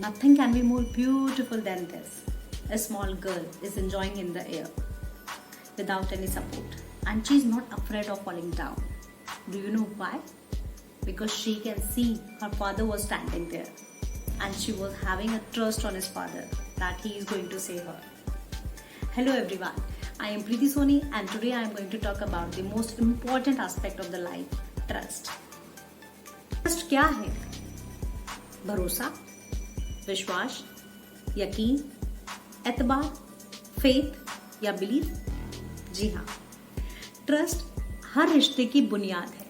Nothing can be more beautiful than this. A small girl is enjoying in the air without any support, and she is not afraid of falling down. Do you know why? Because she can see her father was standing there, and she was having a trust on his father that he is going to save her. Hello everyone, I am Preeti Soni, and today I am going to talk about the most important aspect of the life, trust. Trust क्या है? भरोसा, विश्वास, यकीन, एतबार, faith या belief? जी हाँ, trust her रिश्ते की बुनियाद है.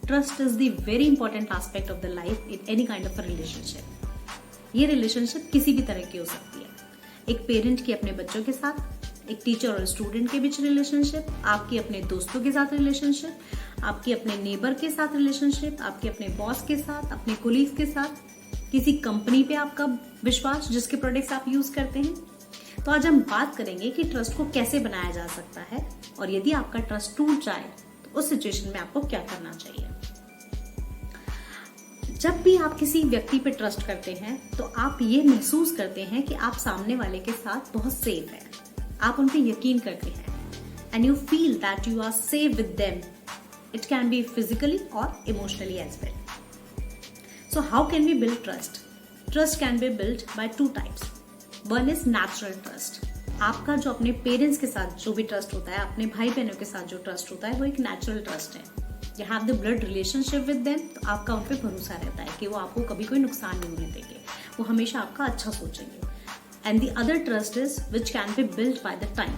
Trust is the very important aspect of the life in any kind of a relationship. ये रिलेशनशिप किसी भी तरह की हो सकती है. एक पेरेंट की अपने बच्चों के साथ, एक टीचर और स्टूडेंट के बीच रिलेशनशिप, आपकी अपने दोस्तों के साथ रिलेशनशिप, आपकी अपने नेबर के साथ रिलेशनशिप, आपके अपने बॉस के साथ, अपने कोलीग्स के साथ, किसी कंपनी पे आपका विश्वास जिसके प्रोडक्ट्स आप यूज करते हैं. तो आज हम बात करेंगे कि ट्रस्ट को कैसे बनाया जा सकता है, और यदि आपका ट्रस्ट टूट जाए तो उस सिचुएशन में आपको क्या करना चाहिए. जब भी आप किसी व्यक्ति पे ट्रस्ट करते हैं तो आप ये महसूस करते हैं कि आप सामने वाले के साथ बहुत सेफ हैं. आप उन पे यकीन करते हैं and you feel that you are safe with them. It can be physically और emotionally as well. So how can we build trust? Trust can be built by two types. One is natural trust. आपका जो अपने parents के साथ जो भी trust होता है, अपने भाई बहनों के साथ जो ट्रस्ट होता है, वो एक नेचुरल ट्रस्ट है. You have the blood relationship with them, तो आपका उन पे भरोसा रहता है कि वो आपको कभी कोई नुकसान नहीं होने देंगे, वो हमेशा आपका अच्छा सोचेंगे. And the other trust is which can be built by the time.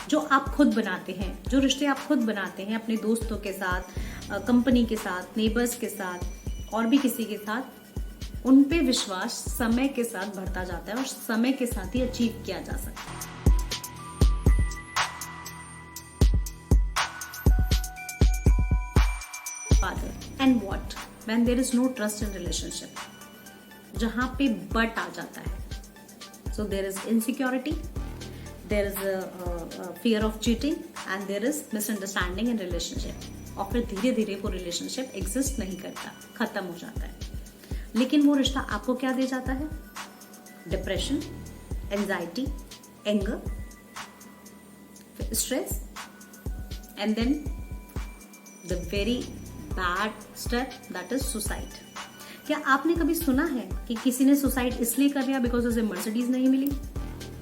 जो आप खुद बनाते हैं, जो रिश्ते आप खुद बनाते हैं अपने दोस्तों के साथ, कंपनी के साथ, नेबर्स के साथ और भी किसी के साथ, उन पे विश्वास समय के साथ बढ़ता जाता है और समय के साथ ही अचीव किया जा सकता है. Father, and what when there is no trust in relationship? जहां पे बट आ जाता है. So there is insecurity, there is a fear of cheating, and there is misunderstanding in relationship. और फिर धीरे धीरे वो रिलेशनशिप एग्जिस्ट नहीं करता, खत्म हो जाता है. लेकिन वो रिश्ता आपको क्या दे जाता है? Depression, anxiety, anger, stress, and then the very bad step that is suicide. क्या आपने कभी सुना है कि किसी ने सुसाइड इसलिए कर लिया बिकॉज उसे मर्सिडीज नहीं मिली?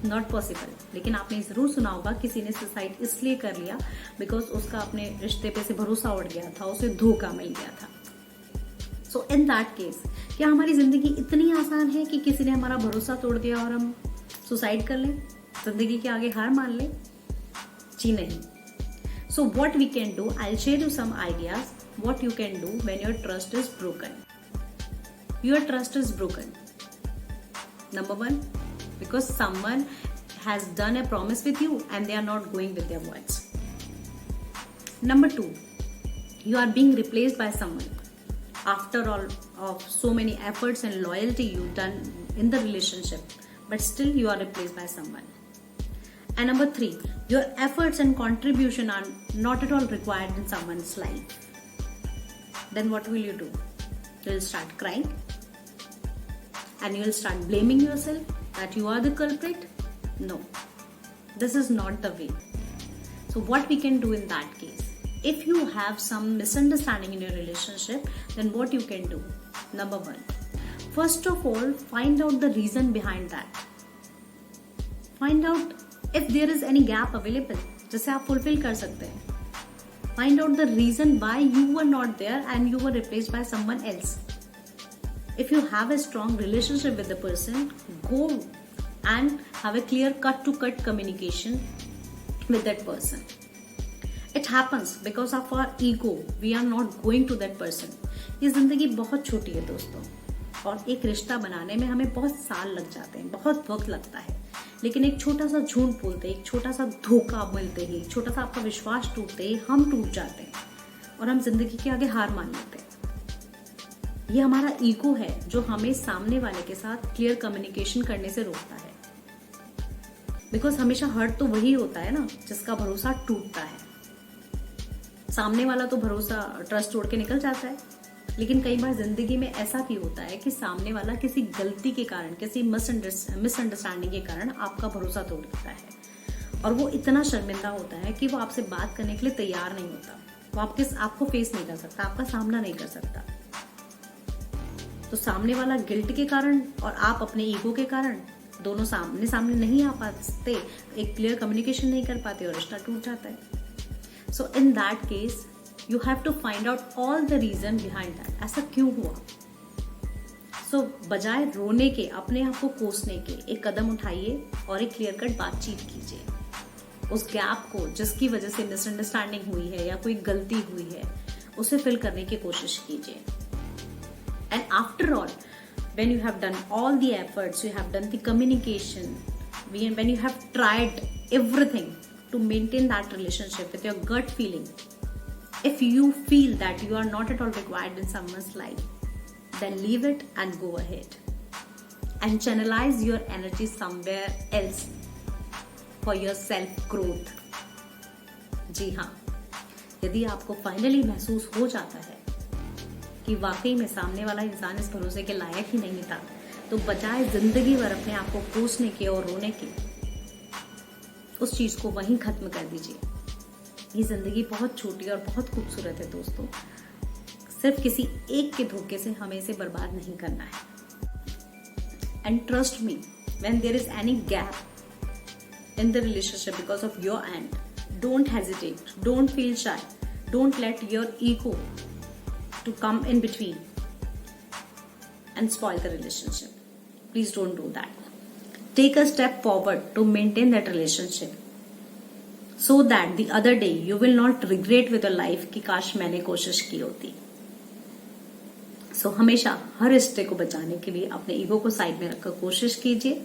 Not possible. लेकिन आपने जरूर सुना होगा किसी ने सुसाइड इसलिए कर लिया बिकॉज उसका अपने रिश्ते पे से भरोसा उड़ गया था, उसे धोखा मिल गया था. सो इन दैट केस क्या हमारी जिंदगी इतनी आसान है कि किसी ने हमारा भरोसा तोड़ दिया और हम सुसाइड कर लें, जिंदगी के आगे हार मान लें? जी नहीं. So what we can do, I will share you some ideas what you can do when your trust is broken. Your trust is broken. Number 1, because someone has done a promise with you and they are not going with their words. Number 2, you are being replaced by someone after all of so many efforts and loyalty you've done in the relationship, but still you are replaced by someone. And number 3, your efforts and contribution are not at all required in someone's life. Then what will you do? You'll start crying and you'll start blaming yourself that you are the culprit. No, this is not the way. So what we can do in that case, if you have some misunderstanding in your relationship, then what you can do? Number 1, first of all, find out the reason behind that. Find out if there is any gap available जिसे आप fulfill कर सकते हैं. Find out the reason why you were not there and you were replaced by someone else. If you have a strong relationship with the person, go and have a clear cut-to-cut communication with that person. It happens because of our ego. We are not going to that person. ये जिंदगी बहुत छोटी है दोस्तों, और एक रिश्ता बनाने में हमें बहुत साल लग जाते हैं, बहुत वक्त लगता है. लेकिन एक छोटा सा झूठ बोलते, एक छोटा सा धोखा मिलते ही, एक छोटा सा आपका विश्वास टूटते ही हम टूट जाते हैं और हम जिंदगी के आगे हार मान लेते हैं. ये हमारा ईगो है जो हमें सामने वाले के साथ क्लियर कम्युनिकेशन करने से रोकता है. बिकॉज हमेशा हर्ट तो वही होता है ना जिसका भरोसा टूटता है. सामने वाला तो भरोसा ट्रस्ट तोड़ के निकल जाता है, लेकिन कई बार जिंदगी में ऐसा भी होता है कि सामने वाला किसी गलती के कारण, किसी मिसअंडरस्टैंडिंग के कारण आपका भरोसा तोड़ देता है और वो इतना शर्मिंदा होता है कि वो आपसे बात करने के लिए तैयार नहीं होता। वो आपको फेस नहीं कर सकता, आपका सामना नहीं कर सकता। तो सामने वाला गिल्ट के कारण और आप अपने ईगो के कारण दोनों सामने सामने नहीं आ पाते, एक क्लियर कम्युनिकेशन नहीं कर पाते और रिश्ता टूट जाता है। So in that case you have to find out all the reason behind that, ऐसा क्यों हुआ। सो बजाय रोने के, अपने आप को कोसने के, एक कदम उठाइए और एक क्लियर कट बातचीत कीजिए। उस गैप को, जिसकी वजह से मिसअंडरस्टैंडिंग हुई है या कोई गलती हुई है, उसे फिल करने की कोशिश कीजिए। And after all, when you have done all the efforts, you have done the communication, when you have tried everything to maintain that relationship with your gut feeling, if you feel that you are not at all required in someone's life, then leave it and go ahead and channelize your energy somewhere else for your self growth. जी हाँ, यदि आपको finally महसूस हो जाता है कि वाकई में सामने वाला इंसान इस भरोसे के लायक ही नहीं था, तो बजाय जिंदगी भर अपने आप को कोसने के और रोने के, उस चीज को वहीं खत्म कर दीजिए। ये जिंदगी बहुत छोटी और बहुत खूबसूरत है दोस्तों। सिर्फ किसी एक के धोखे से हमें इसे बर्बाद नहीं करना है। And trust me, when there is any gap in the relationship because of your and, don't hesitate, don't feel shy, don't let your ego to come in between and spoil the relationship. Please don't do that. Take a step forward to maintain that relationship so that the other day you will not regret with your life कि काश मैंने कोशिश की होती। So हमेशा हर रिश्ते को बचाने के लिए अपने ईगो को साइड में रखकर कोशिश कीजिए,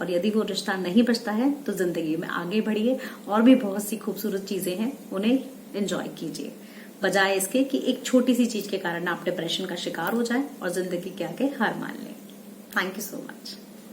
और यदि वो रिश्ता नहीं बचता है तो जिंदगी में आगे बढ़िए। और भी बहुत सी खूबसूरत चीजें हैं, उन्हें एंजॉय कीजिए, बजाय इसके कि एक छोटी सी चीज के कारण आप डिप्रेशन का शिकार हो जाए और जिंदगी के आगे हार मान लें। Thank you so much.